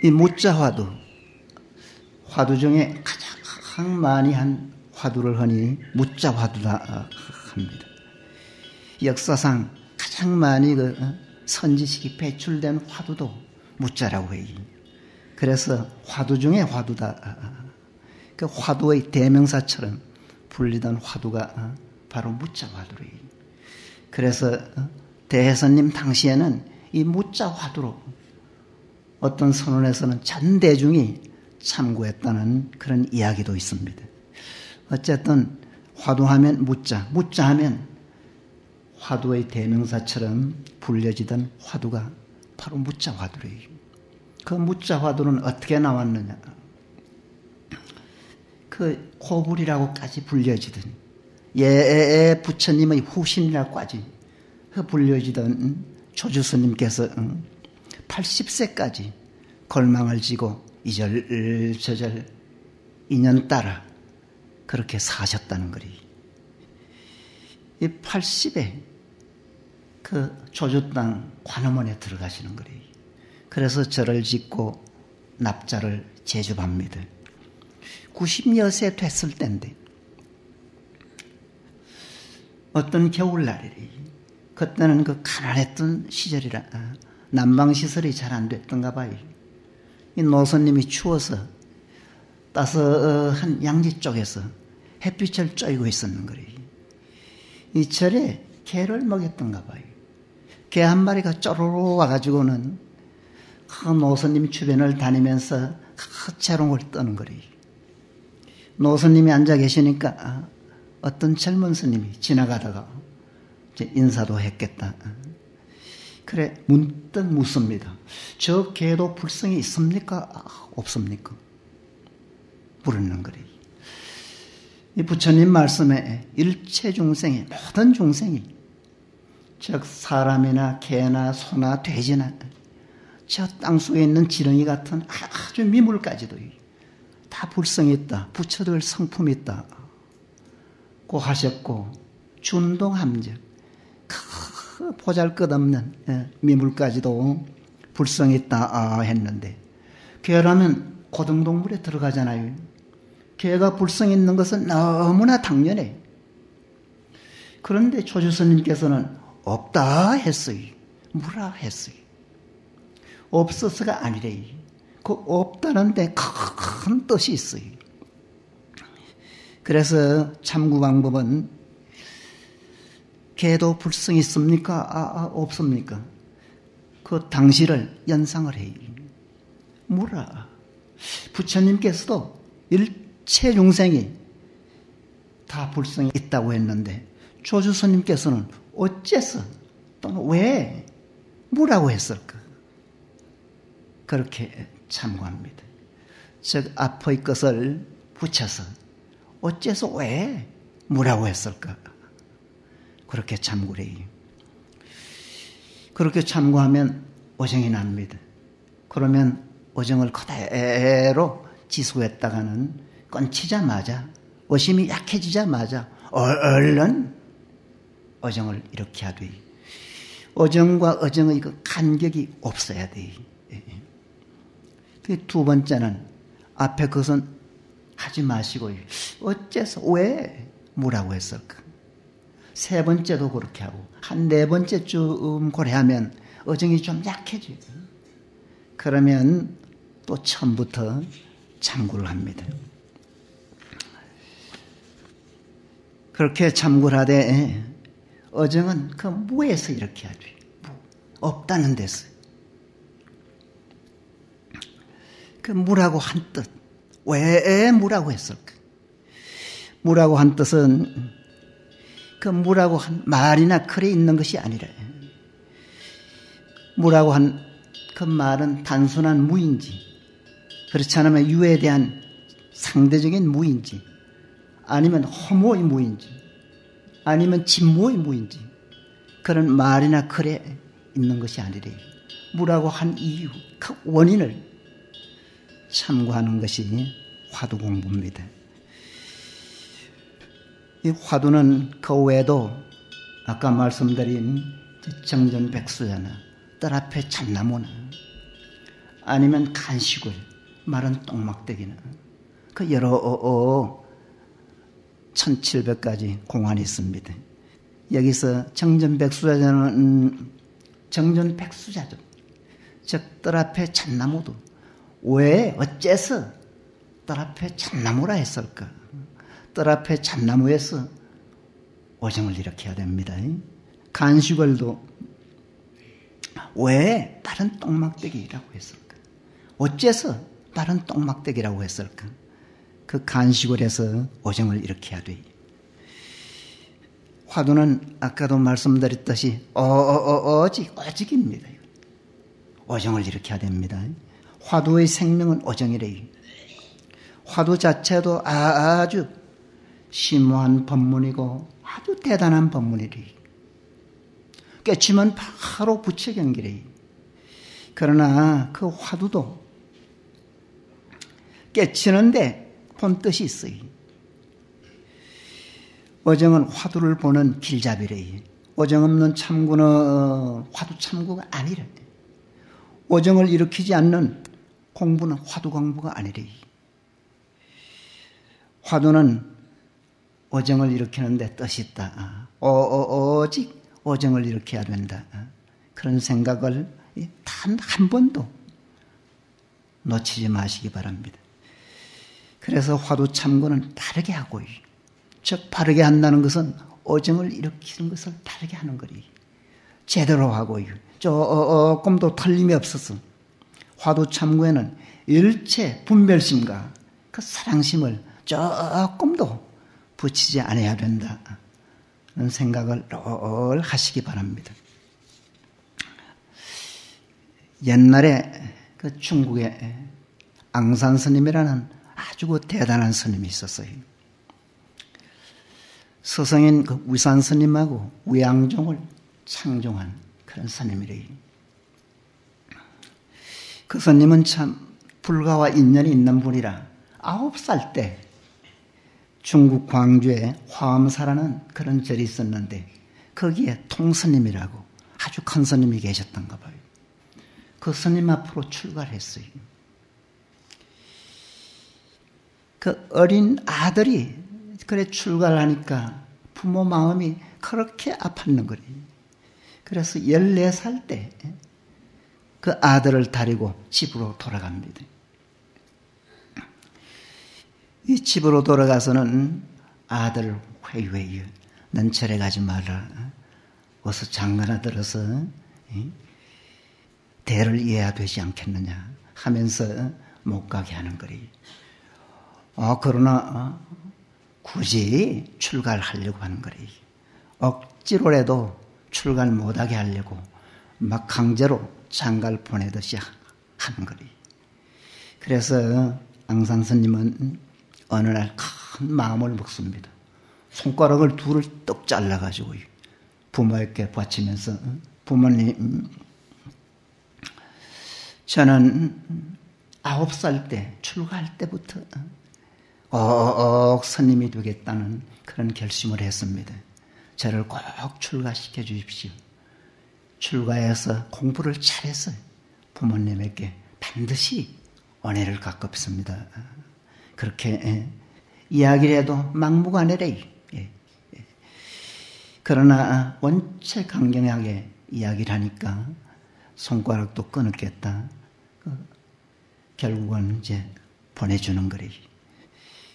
이 무자 화두 중에 가장 많이 한 화두를 하니 무자 화두다 합니다. 역사상 가장 많이 그 선지식이 배출된 화두도 무자라고 해요. 그래서 화두 중에 화두다. 그 화두의 대명사처럼 불리던 화두가 바로 무자 화두래요. 그래서 대해선님 당시에는 이 무자 화두로 어떤 선원에서는 전 대중이 참고했다는 그런 이야기도 있습니다. 어쨌든 화두하면 무자하면 화두의 대명사처럼 불려지던 화두가 바로 무자 화두래요. 그 무자 화두는 어떻게 나왔느냐? 그 호불이라고까지 불려지던 예 부처님의 후신이라고까지 불려지던 조주스님께서 80세까지 걸망을 지고 이절저절 인연 따라 그렇게 사셨다는 거리. 이 80에 그 조주 땅 관음원에 들어가시는 거리. 그래서 절을 짓고 납자를 제접합니다. 90여 세 됐을 때인데 어떤 겨울날이래. 그때는 그 가난했던 시절이라 난방시설이 잘 안 됐던가 봐요. 이 노선님이 추워서 따스한 양지 쪽에서 햇빛을 쬐고 있었는 거래. 이 절에 개를 먹였던가 봐요. 개 한 마리가 쪼르르 와가지고는 그 노선님 주변을 다니면서 재롱을 떠는 거래. 노선님이 앉아 계시니까 어떤 젊은 스님이 지나가다가 이제 인사도 했겠다. 그래 문득 묻습니다. 저 개도 불성이 있습니까? 없습니까? 물었는 거래. 이 부처님 말씀에 일체 중생이 모든 중생이 즉 사람이나 개나 소나 돼지나 저 땅속에 있는 지렁이 같은 아주 미물까지도 다 불성이 있다. 부처들 성품이 있다. 고 하셨고 준동함즉 그 보잘것없는 미물까지도 불성이 있다 했는데 개라면 고등동물에 들어가잖아요. 개가 불성이 있는 것은 너무나 당연해. 그런데 조주스님께서는 없다 했어요. 무라 했어요. 없어서가 아니래. 그 없다는 데 큰 뜻이 있어요. 그래서 참구 방법은 개도 불성이 있습니까? 없습니까? 그 당시를 연상을 해요. 무라. 부처님께서도 일체 중생이 다 불성이 있다고 했는데 조주스님께서는 어째서 또는 왜 무라고 했을까? 그렇게 참고합니다. 즉 앞의 것을 붙여서 어째서 왜 무라고 했을까? 그렇게 참고를 해요. 그렇게 참고하면 어정이 납니다. 그러면 어정을 그대로 지수했다가는 끊치자마자 어심이 약해지자마자 얼른 어정을 이렇게 하되 어정과 어정의 그 간격이 없어야 돼. 두 번째는 앞에 그것은 하지 마시고 어째서 왜 뭐라고 했을까? 세 번째도 그렇게 하고 한 네 번째쯤 고려하면 어정이 좀 약해져요. 그러면 또 처음부터 참고를 합니다. 그렇게 참고를 하되 어정은 그 무에서 이렇게 하죠. 없다는 데서. 그 무라고 한 뜻. 왜 무라고 했을까? 무라고 한 뜻은 그 무라고 한 말이나 글에 있는 것이 아니라 무라고 한 그 말은 단순한 무인지 그렇지 않으면 유에 대한 상대적인 무인지 아니면 허무의 무인지 아니면 진무의 무인지 그런 말이나 글에 있는 것이 아니래. 무라고 한 이유, 그 원인을 참고하는 것이 화두 공부입니다. 이 화두는 그 외에도 아까 말씀드린 정전백수야나 뜰 앞에 참나무나 아니면 간식을, 마른 똥막대기는. 그 여러 1700가지 공안이 있습니다. 여기서 정전백수자는 정전백수자죠. 즉 뜰 앞에 참나무도 왜 어째서 뜰 앞에 참나무라 했을까? 뜰 앞에 참나무에서 오정을 일으켜야 됩니다. 간식을도 왜 다른 똥막대기라고 했을까? 어째서 다른 똥막대기라고 했을까? 그 간식을 해서 오정을 일으켜야 돼. 화두는 아까도 말씀드렸듯이 오직입니다. 오정을 일으켜야 됩니다. 화두의 생명은 오정이래요. 화두 자체도 아주 심오한 법문이고 아주 대단한 법문이래요. 깨치면 바로 부처경기래요. 그러나 그 화두도 깨치는데 본뜻이 있어요. 오정은 화두를 보는 길잡이래요. 오정 없는 참구는 화두 참구가 아니래. 오정을 일으키지 않는 공부는 화두 공부가 아니래. 화두는 오정을 일으키는 데 뜻이 있다. 오직 오정을 일으켜야 된다. 그런 생각을 단 한 번도 놓치지 마시기 바랍니다. 그래서 화두 참고는 바르게 하고, 즉 바르게 한다는 것은 오정을 일으키는 것을 바르게 하는 거리. 제대로 하고 조금도 틀림이 없어서 화두 참고에는 일체 분별심과 그 사랑심을 조금도 붙이지 않아야 된다. 그런 생각을 늘 하시기 바랍니다. 옛날에 그 중국에 앙산 스님이라는 아주 대단한 스님이 있었어요. 서성인 그 위산 스님하고 위양종을 창종한 그런 스님이래요. 그 스님은 참 불가와 인연이 있는 분이라 9살 때 중국 광주에 화엄사라는 그런 절이 있었는데 거기에 통스님이라고 아주 큰 스님이 계셨던가 봐요. 그 스님 앞으로 출가를 했어요. 그 어린 아들이 그래 출가를 하니까 부모 마음이 그렇게 아팠는 거예요. 그래서 14살 때 그 아들을 데리고 집으로 돌아갑니다. 이 집으로 돌아가서는 아들을 회유해요. 넌 절에 가지 마라. 어서 장가나 들어서 대를 이어야 되지 않겠느냐 하면서 못 가게 하는 거예요. 그러나 굳이 출가를 하려고 하는 거예요. 억지로라도 출가를 못하게 하려고 막 강제로 장가를 보내듯이 하는 거예요. 그래서 앙산 스님은 어느 날 큰 마음을 먹습니다. 손가락을 둘을 떡 잘라가지고 부모에게 바치면서 부모님, 저는 9살 때 출가할 때부터 스님이 되겠다는 그런 결심을 했습니다. 저를 꼭 출가시켜 주십시오. 출가해서 공부를 잘해서 부모님에게 반드시 은혜를 갚습니다. 그렇게 이야기를 해도 막무가내래. 그러나 원체 강경하게 이야기를 하니까 손가락도 끊었겠다. 결국은 이제 보내주는 거래.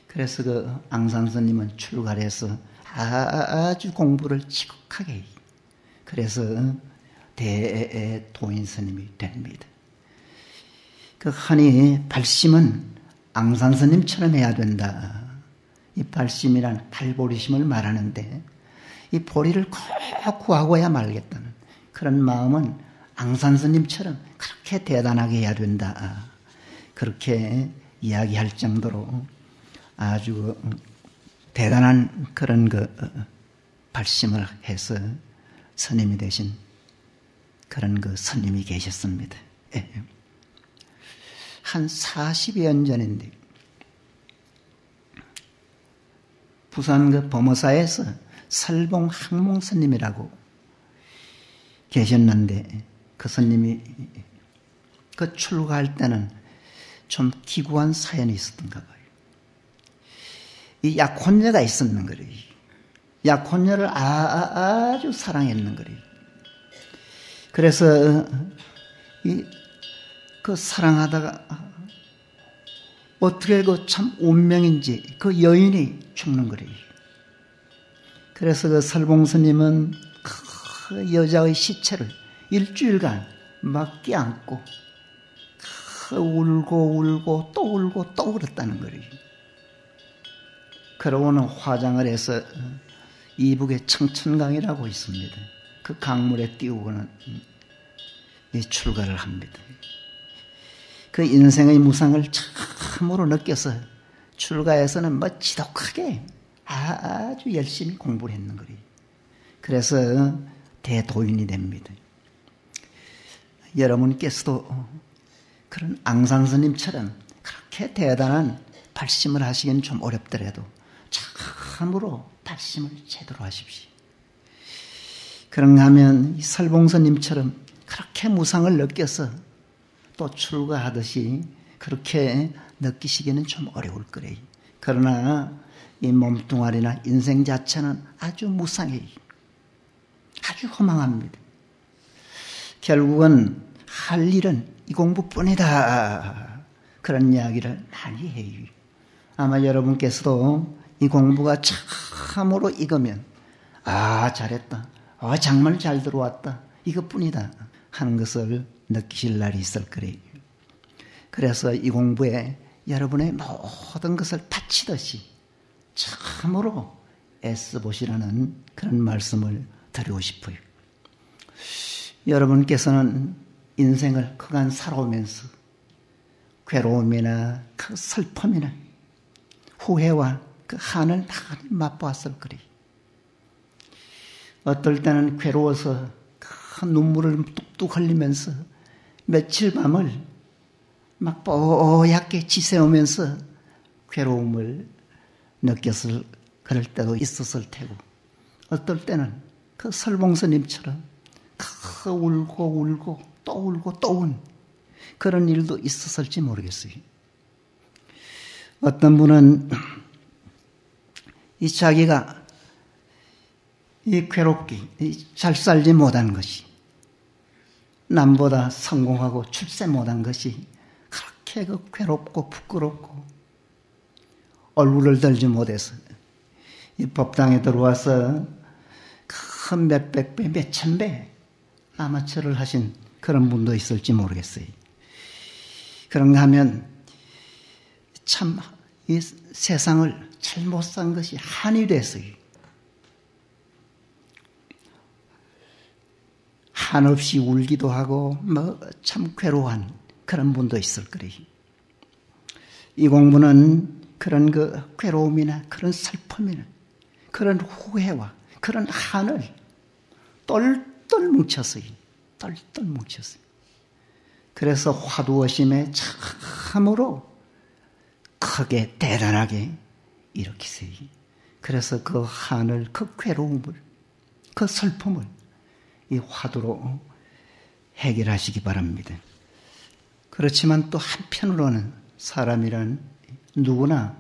그래서 그 앙산 스님은 출가를 해서 아주 공부를 지극하게 해. 그래서 대도인 스님이 됩니다. 그 흔히 발심은 앙산 스님처럼 해야 된다. 이 발심이란 발보리심을 말하는데 이 보리를 꼭 구하고야 말겠다는 그런 마음은 앙산 스님처럼 그렇게 대단하게 해야 된다. 그렇게 이야기할 정도로 아주 대단한 그런 그 발심을 해서 스님이 되신 그런 그 스님이 계셨습니다. 한 40여 년 전인데 부산 그 범어사에서 설봉 항몽 스님이라고 계셨는데 그 스님이 그 출가할 때는 좀 기구한 사연이 있었던가 봐요. 이 약혼녀가 있었는 거예요. 약혼녀를 아주 사랑했는 거예요. 그래서 그 사랑하다가 어떻게 그 참 운명인지 그 여인이 죽는 거예요. 그래서 그 설봉스님은 그 여자의 시체를 일주일간 막 껴안고 울고 또 울고 또 울었다는 거예요. 그러고는 화장을 해서 이북에 청천강이라고 있습니다. 그 강물에 띄우고는 출가를 합니다. 그 인생의 무상을 참으로 느껴서 출가해서는 뭐 지독하게 아주 열심히 공부를 했는 거예요. 그래서 대도인이 됩니다. 여러분께서도 그런 앙상스님처럼 그렇게 대단한 발심을 하시기는 좀 어렵더라도 참으로 발심을 제대로 하십시오. 그런가 하면 설봉스님처럼 그렇게 무상을 느껴서 또 출가하듯이 그렇게 느끼시기는 좀 어려울 거래요. 그러나 이 몸뚱아리나 인생 자체는 아주 무상해요. 아주 허망합니다. 결국은 할 일은 이 공부뿐이다. 그런 이야기를 많이 해요. 아마 여러분께서도 이 공부가 참으로 익으면 잘했다. 정말 잘 들어왔다. 이것뿐이다 하는 것을 느끼실 날이 있을 거래요. 그래서 이 공부에 여러분의 모든 것을 바치듯이 참으로 애써보시라는 그런 말씀을 드리고 싶어요. 여러분께서는 인생을 그간 살아오면서 괴로움이나 그 슬픔이나 후회와 그 한을 많이 맛보았을 거래요. 어떨 때는 괴로워서 큰 눈물을 뚝뚝 흘리면서 며칠 밤을 막 뽀얗게 지새우면서 괴로움을 느꼈을 그럴 때도 있었을 테고, 어떨 때는 그 설봉스님처럼 울고 또 울고 또 운 그런 일도 있었을지 모르겠어요. 어떤 분은 이 자기가 이 괴롭게 잘 살지 못한 것이, 남보다 성공하고 출세 못한 것이 그렇게 그 괴롭고 부끄럽고 얼굴을 들지 못해서 이 법당에 들어와서 큰 몇백 배, 몇천 배 아마추어를 하신 그런 분도 있을지 모르겠어요. 그런가 하면 참 이 세상을 잘못 산 것이 한이 됐어요. 한없이 울기도 하고 참 괴로워한 그런 분도 있을 거래요. 이 공부는 그런 그 괴로움이나 그런 슬픔이나 그런 후회와 그런 한을 똘똘 뭉쳤어요. 똘똘 뭉쳤어요. 그래서 화두어심에 참으로 크게 대단하게 일으키세요. 그래서 그 한을, 그 괴로움을, 그 슬픔을 이 화두로 해결하시기 바랍니다. 그렇지만 또 한편으로는 사람이란 누구나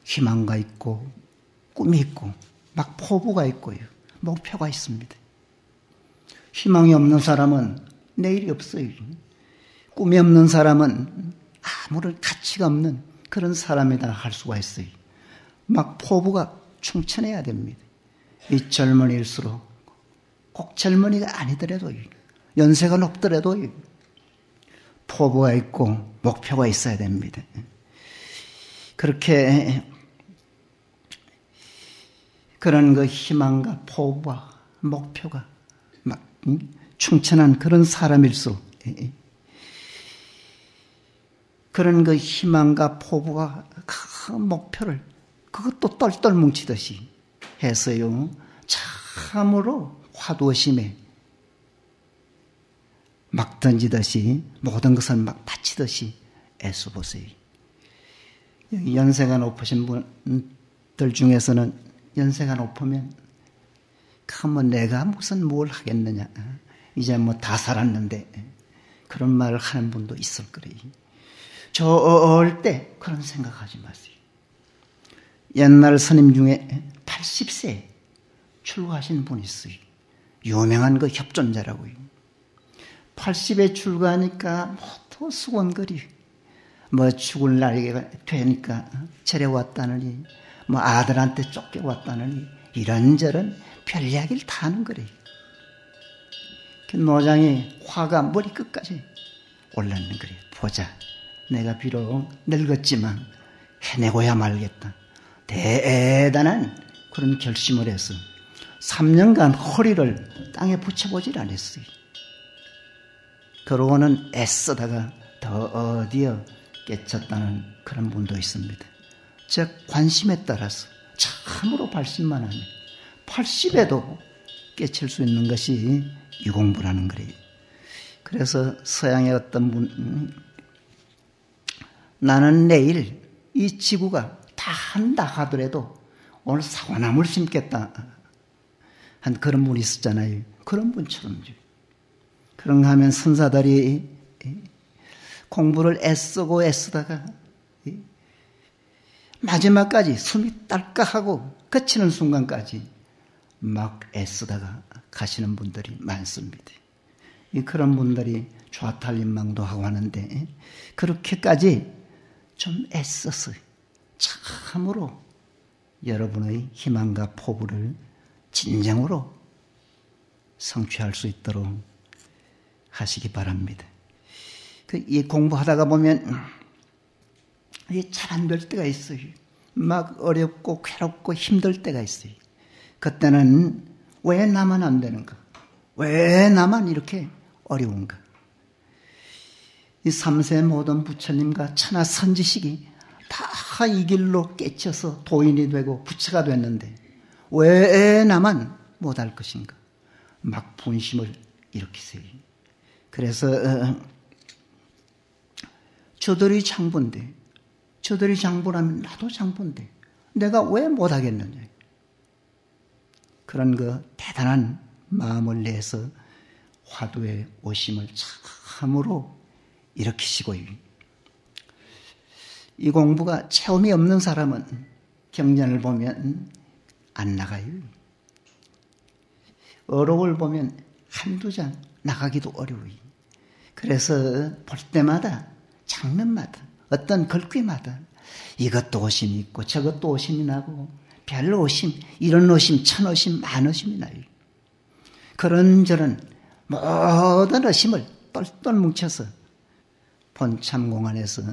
희망가 있고 꿈이 있고 막 포부가 있고요. 목표가 있습니다. 희망이 없는 사람은 내일이 없어요. 꿈이 없는 사람은 아무런 가치가 없는 그런 사람이다 할 수가 있어요. 막 포부가 충천해야 됩니다. 이 젊은이일수록 꼭 젊은이가 아니더라도 연세가 높더라도 포부가 있고 목표가 있어야 됩니다. 그렇게 그런 그 희망과 포부와 목표가 막 충천한 그런 사람일수록 그런 그 희망과 포부가 그 목표를 그것도 똘똘 뭉치듯이 해서요 참으로 화두심에 막 던지듯이 모든 것을 막 바치듯이 애써보세요. 연세가 높으신 분들 중에서는 연세가 높으면 내가 무슨 뭘 하겠느냐, 이제 다 살았는데 그런 말을 하는 분도 있을 거래요. 절대 그런 생각하지 마세요. 옛날 스님 중에 80세 출가하신 분이 있어요. 유명한 그 협존자라고요. 80에 출가하니까 또 수건거리. 죽을 날이 되니까 데려왔다느니, 아들한테 쫓겨왔다느니, 이런저런 별 이야기를 다 하는 거래요. 그 노장이 화가 머리끝까지 올랐는 거래요. 보자. 내가 비록 늙었지만 해내고야 말겠다. 대단한 그런 결심을 해서 3년간 허리를 땅에 붙여보질 않았어요. 그러고는 애쓰다가 드디어 깨쳤다는 그런 분도 있습니다. 즉 관심에 따라서 참으로 발심만 하면 80에도 깨칠 수 있는 것이 이 공부라는 거예요. 그래서 서양의 어떤 분, 나는 내일 이 지구가 다 한다 하더라도 오늘 사과나무를 심겠다 한 그런 분이 있었잖아요. 그런 분처럼. 그런가 하면 선사들이 공부를 애쓰고 애쓰다가 마지막까지 숨이 딸깍하고 그치는 순간까지 막 애쓰다가 가시는 분들이 많습니다. 그런 분들이 좌탈림망도 하고 하는데 그렇게까지 좀 애써서 참으로 여러분의 희망과 포부를 진정으로 성취할 수 있도록 하시기 바랍니다. 이 공부하다가 보면 잘 안 될 때가 있어요. 막 어렵고 괴롭고 힘들 때가 있어요. 그때는 왜 나만 안 되는가? 왜 나만 이렇게 어려운가? 이 3세 모든 부처님과 천하 선지식이 다 이 길로 깨쳐서 도인이 되고 부처가 됐는데 왜 나만 못할 것인가? 막 분심을 일으키세요. 그래서 저들이 장본데, 저들이 장보라면 나도 장본데 내가 왜 못하겠느냐? 그런 그 대단한 마음을 내서 화두의 오심을 참으로 일으키시고요. 이 공부가 체험이 없는 사람은 경전을 보면 안 나가요. 어록을 보면 한두 장 나가기도 어려워요. 그래서 볼 때마다 장면마다 어떤 글귀마다 이것도 오심이 있고 저것도 오심이 나고 별 오심, 이런 오심, 천 오심, 만 오심이 나요. 그런저런 모든 오심을 똘똘 뭉쳐서 본참공안에서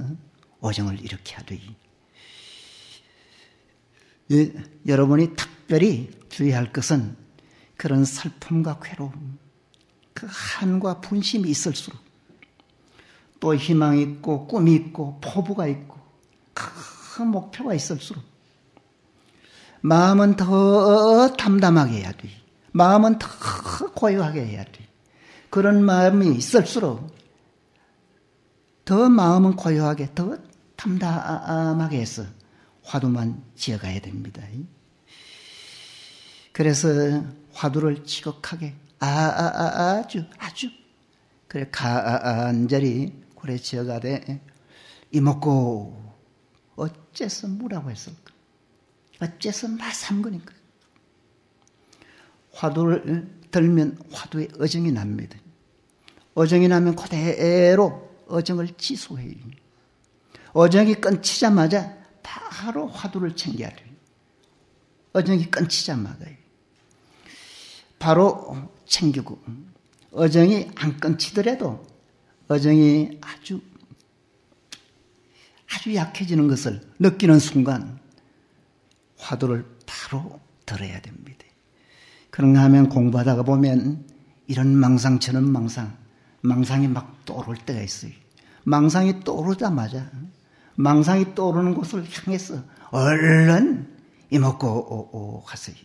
오정을 일으켜야 돼. 여러분이 특별히 주의할 것은 그런 슬픔과 괴로움, 그 한과 분심이 있을수록 또 희망이 있고 꿈이 있고 포부가 있고 큰 목표가 있을수록 마음은 더 담담하게 해야 돼. 마음은 더 고요하게 해야 돼. 그런 마음이 있을수록 더 마음은 고요하게 더 담담하게 해서 화두만 지어가야 됩니다. 그래서 화두를 지극하게 아주 그래 간절히 그래 지어가되 이먹고 어째서 무라고 했을까? 어째서 마삼거니까? 화두를 들면 화두에 어정이 납니다. 어정이 나면 그대로 어정을 지소해요. 어정이 끊치자마자 바로 화두를 챙겨야 돼요. 어정이 끊치자마자 바로 챙기고 어정이 안 끊치더라도 어정이 아주 약해지는 것을 느끼는 순간 화두를 바로 들어야 됩니다. 그런가 하면 공부하다가 보면 이런 망상처럼 망상이 막 떠오를 때가 있어요. 망상이 떠오르자마자 망상이 떠오르는 곳을 향해서 얼른 이먹고 가세요.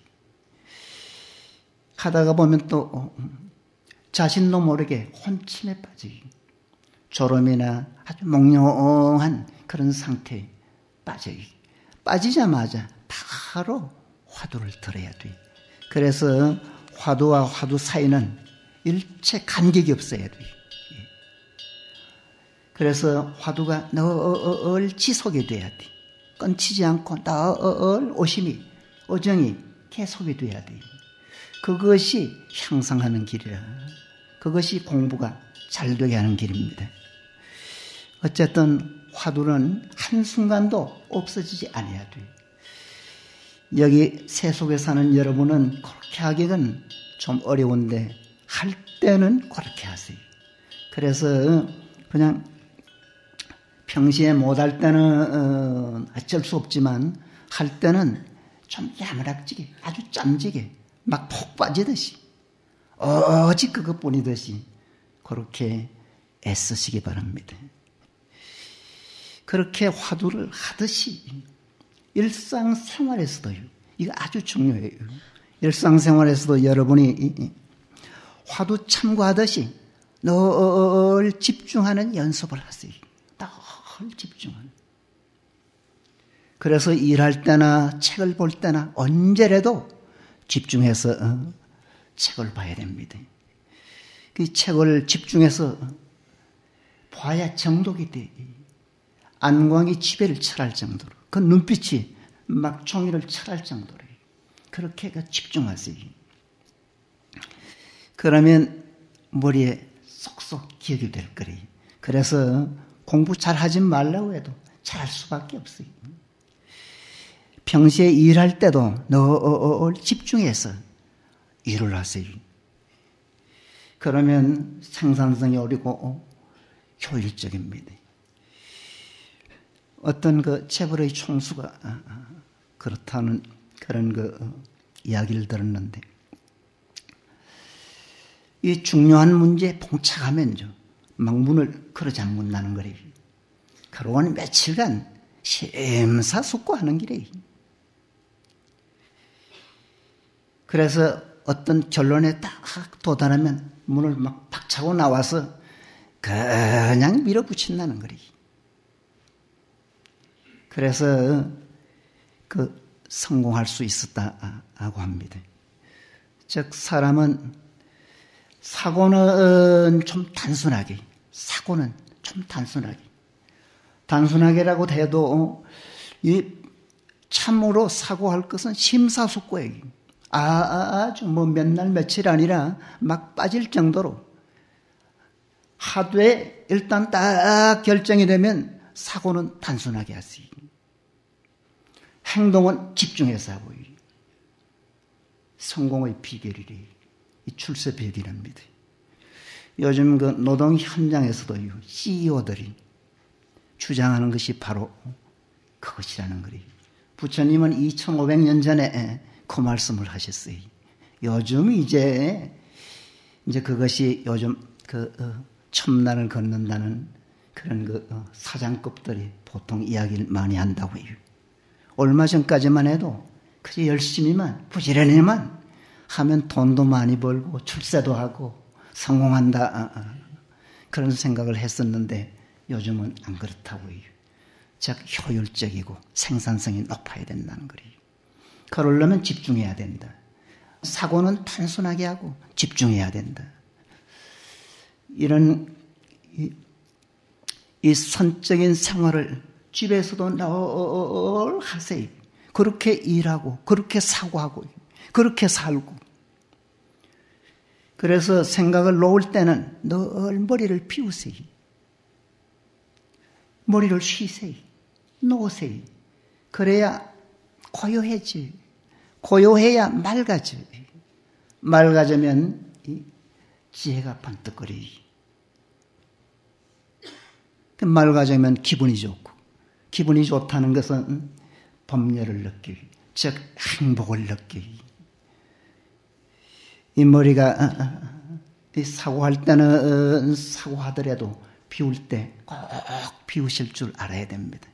하다가 보면 또 자신도 모르게 혼침에 빠지기, 졸음이나 아주 몽롱한 그런 상태에 빠지자마자 바로 화두를 들어야 돼. 그래서 화두와 화두 사이는 일체 간격이 없어야 돼. 그래서 화두가 늘 지속이 돼야 돼. 끊치지 않고 늘 오심이, 오정이 계속이 돼야 돼. 그것이 향상하는 길이라. 그것이 공부가 잘 되게 하는 길입니다. 어쨌든 화두는 한순간도 없어지지 아니해야 돼. 여기 세속에 사는 여러분은 그렇게 하기는 좀 어려운데 할 때는 그렇게 하세요. 그래서 그냥 평시에 못할 때는 어쩔 수 없지만 할 때는 좀 야무락지게 아주 짬지게 막 푹 빠지듯이 오직 그것뿐이듯이 그렇게 애쓰시기 바랍니다. 그렇게 화두를 하듯이 일상생활에서도요. 이거 아주 중요해요. 일상생활에서도 여러분이 화두 참고하듯이 늘 집중하는 연습을 하세요. 늘 집중하는. 그래서 일할 때나 책을 볼 때나 언제라도 집중해서 책을 봐야 됩니다. 그 책을 집중해서 봐야 정독이 돼. 안광이 지배를 철할 정도로. 그 눈빛이 막 종이를 철할 정도로. 그렇게 집중하세요. 그러면 머리에 쏙쏙 기억이 될 거래요. 그래서 공부 잘 하지 말라고 해도 잘할 수밖에 없어요. 평소에 일할 때도 늘 집중해서 일을 하세요. 그러면 생산성이 오르고 효율적입니다. 어떤 그 재벌의 총수가 그렇다는 그런 이야기를 들었는데, 이 중요한 문제에 봉착하면요, 막 문을 걸어 잠근다는 거래요. 그러고 며칠간 심사숙고하는 길이에요. 그래서 어떤 결론에 딱 도달하면 문을 막 박차고 나와서 그냥 밀어붙인다는 거래요. 그래서 성공할 수 있었다고 합니다. 즉 사고는 좀 단순하게, 단순하게라고 해도 참으로 사고할 것은 심사숙고예요. 아주 몇 날 며칠 아니라 막 빠질 정도로 하루에 일단 딱 결정이 되면 사고는 단순하게 하세요. 행동은 집중해서 하고. 성공의 비결이래. 이 출세비결이랍니다. 요즘 그 노동 현장에서도요, CEO들이 주장하는 것이 바로 그것이라는 거예요. 부처님은 2500년 전에 그 말씀을 하셨어요. 요즘 이제 그것이 요즘 첨단을 걷는다는 그런 사장급들이 보통 이야기를 많이 한다고 해요. 얼마 전까지만 해도 그저 열심히만 부지런히만 하면 돈도 많이 벌고 출세도 하고 성공한다, 그런 생각을 했었는데 요즘은 안 그렇다고 해요. 즉 효율적이고 생산성이 높아야 된다는 거예요. 그러려면 집중해야 된다. 사고는 단순하게 하고 집중해야 된다. 이런 이 선적인 생활을 집에서도 늘 하세요. 그렇게 일하고 그렇게 사고하고 그렇게 살고. 그래서 생각을 놓을 때는 늘 머리를 비우세요. 머리를 쉬세요. 놓으세요. 그래야 고요해지. 고요해야 맑아져. 맑아지면 지혜가 번뜩거려요. 맑아지면 기분이 좋고, 기분이 좋다는 것은 법렬을 느끼고, 즉 행복을 느끼고. 이 머리가 사고할 때는 사고하더라도 비울 때 꼭 비우실 줄 알아야 됩니다.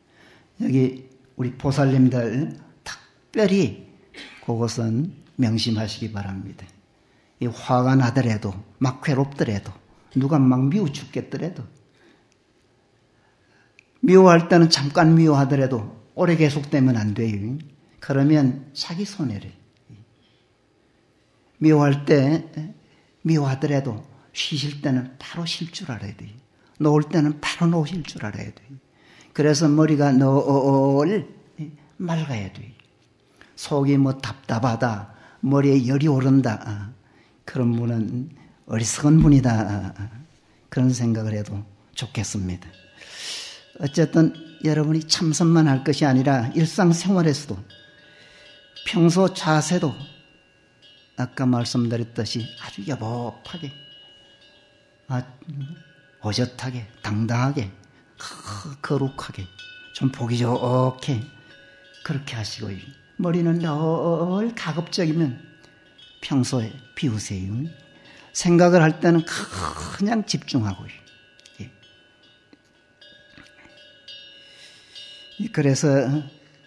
여기 우리 보살님들 특별히 그것은 명심하시기 바랍니다. 이 화가 나더라도, 막 괴롭더라도, 누가 막 미워 죽겠더라도, 미워할 때는 잠깐 미워하더라도 오래 계속되면 안 돼요. 그러면 자기 손해를. 미워할 때 미워하더라도 쉬실 때는 바로 쉴 줄 알아야 돼요. 놓을 때는 바로 놓으실 줄 알아야 돼. 그래서 머리가 늘 맑아야 돼. 속이 뭐 답답하다, 머리에 열이 오른다, 그런 분은 어리석은 분이다, 그런 생각을 해도 좋겠습니다. 어쨌든 여러분이 참선만 할 것이 아니라 일상생활에서도 평소 자세도 아까 말씀드렸듯이 아주 여법하게, 어젓하게, 당당하게, 거룩하게, 좀 보기 좋게 그렇게 하시고, 머리는 늘 가급적이면 평소에 비우세요. 생각을 할 때는 그냥 집중하고. 그래서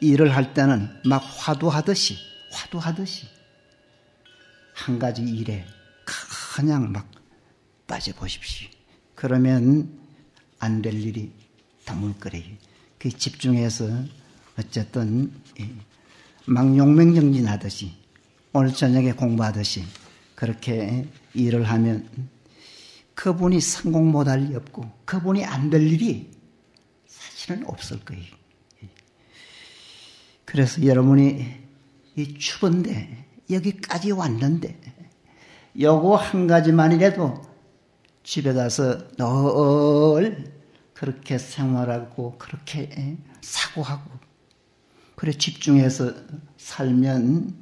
일을 할 때는 막 화두하듯이 한 가지 일에 그냥 막 빠져보십시오. 그러면 안 될 일이 드물 거래요. 그 집중해서 어쨌든 막 용맹정진하듯이 오늘 저녁에 공부하듯이 그렇게 일을 하면 그분이 성공 못할 리 없고 그분이 안 될 일이 사실은 없을 거예요. 그래서 여러분이 이 추운데 여기까지 왔는데 요거 한 가지만이라도 집에 가서 늘 그렇게 생활하고 그렇게 사고하고 그래 집중해서 살면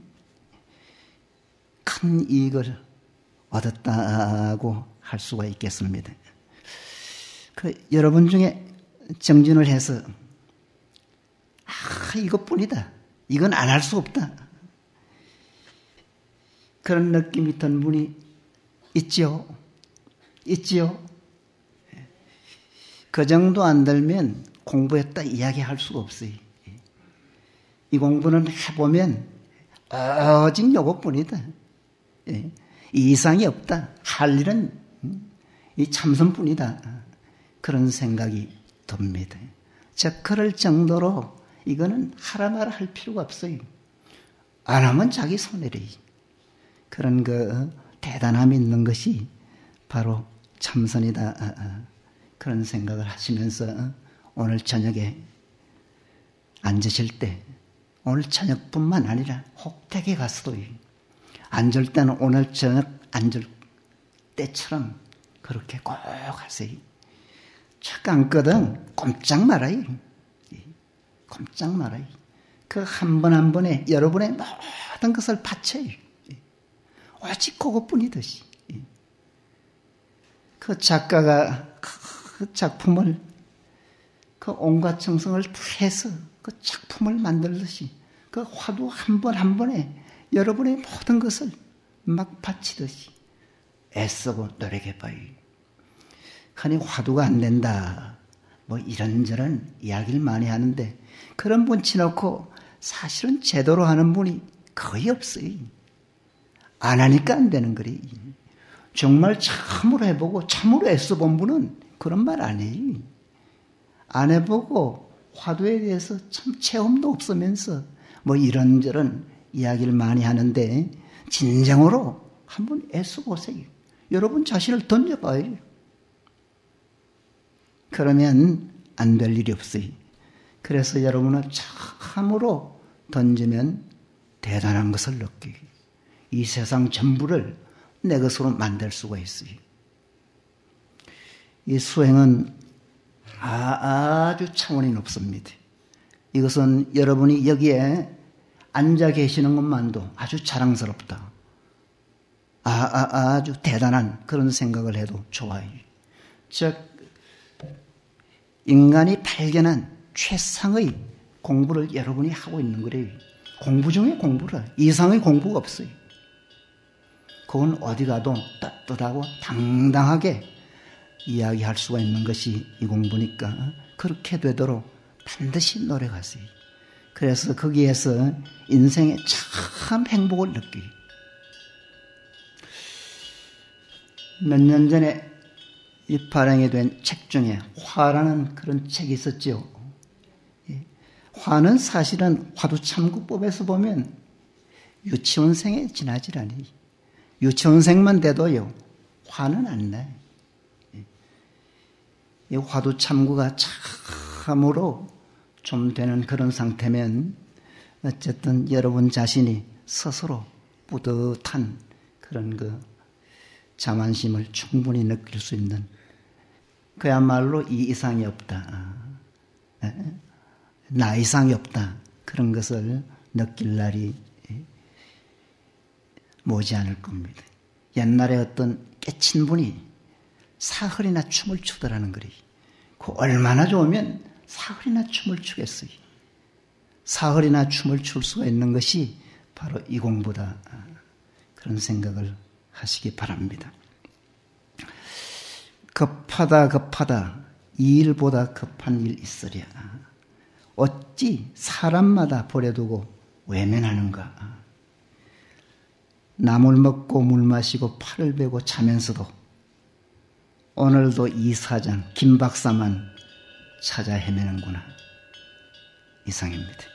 큰 이익을 얻었다고 할 수가 있겠습니다. 여러분 중에 정진을 해서 이것뿐이다, 이건 안 할 수 없다, 그런 느낌이 든 분이 있지요? 그 정도 안 들면 공부했다 이야기할 수가 없어요. 이 공부는 해보면 오직 요것뿐이다, 이 이상이 없다, 할 일은 이 참선뿐이다, 그런 생각이 듭니다. 그럴 정도로 이거는 하라 마라 할 필요가 없어요. 안 하면 자기 손해래. 그런 대단함이 있는 것이 바로 참선이다, 그런 생각을 하시면서 오늘 저녁에 앉으실 때, 오늘 저녁뿐만 아니라 혹택에 가서도 앉을 때는 오늘 저녁 앉을 때처럼 그렇게 꼭 하세요. 착 앉거든 꼼짝 말아요. 꼼짝 말아요. 그 한 번 한 번에 여러분의 모든 것을 바쳐요. 오직 그것뿐이듯이. 그 작가가 그 작품을 그 온갖 정성을 다해서 그 작품을 만들듯이 그 화두 한 번 한 번에 여러분의 모든 것을 막 바치듯이 애쓰고 노력해봐요. 아니 화두가 안 된다, 뭐 이런저런 이야기를 많이 하는데 그런 분 치놓고 사실은 제대로 하는 분이 거의 없어요. 안 하니까 안 되는 거래. 정말 참으로 해보고 참으로 애써본 분은 그런 말 안 해요. 안 해보고 화두에 대해서 참 체험도 없으면서 뭐 이런저런 이야기를 많이 하는데 진정으로 한번 애써보세요. 여러분 자신을 던져봐요. 그러면 안 될 일이 없어요. 그래서 여러분은 참으로 던지면 대단한 것을 느껴요. 이 세상 전부를 내 것으로 만들 수가 있어요. 이 수행은 아주 차원이 높습니다. 이것은 여러분이 여기에 앉아 계시는 것만도 아주 자랑스럽다, 아주 대단한 그런 생각을 해도 좋아요. 즉 인간이 발견한 최상의 공부를 여러분이 하고 있는 거래요. 공부 중에 공부라. 이상의 공부가 없어요. 그건 어디 가도 떳떳하고 당당하게 이야기할 수가 있는 것이 이 공부니까 그렇게 되도록 반드시 노력하세요. 그래서 거기에서 인생에 참 행복을 느껴요. 몇 년 전에 이 발행이 된 책 중에 화라는 그런 책이 있었죠. 화는 사실은 화두참고법에서 보면 유치원생에 지나질 않아요. 유치원생만 돼도요, 화는 안 나요. 이 화두 참구가 참으로 좀 되는 그런 상태면 어쨌든 여러분 자신이 스스로 뿌듯한 그런 그 자만심을 충분히 느낄 수 있는, 그야말로 이 이상이 없다, 나 이상이 없다, 그런 것을 느낄 날이 머지않을 겁니다. 옛날에 어떤 깨친 분이 사흘이나 춤을 추더라는 거리. 그 얼마나 좋으면 사흘이나 춤을 추겠어요. 사흘이나 춤을 출 수가 있는 것이 바로 이 공부다, 그런 생각을 하시기 바랍니다. 급하다 이 일보다 급한 일 있으랴. 어찌 사람마다 버려두고 외면하는가. 나물 먹고 물 마시고 팔을 베고 자면서도 오늘도 이 사장 김 박사만 찾아 헤매는구나, 이상입니다.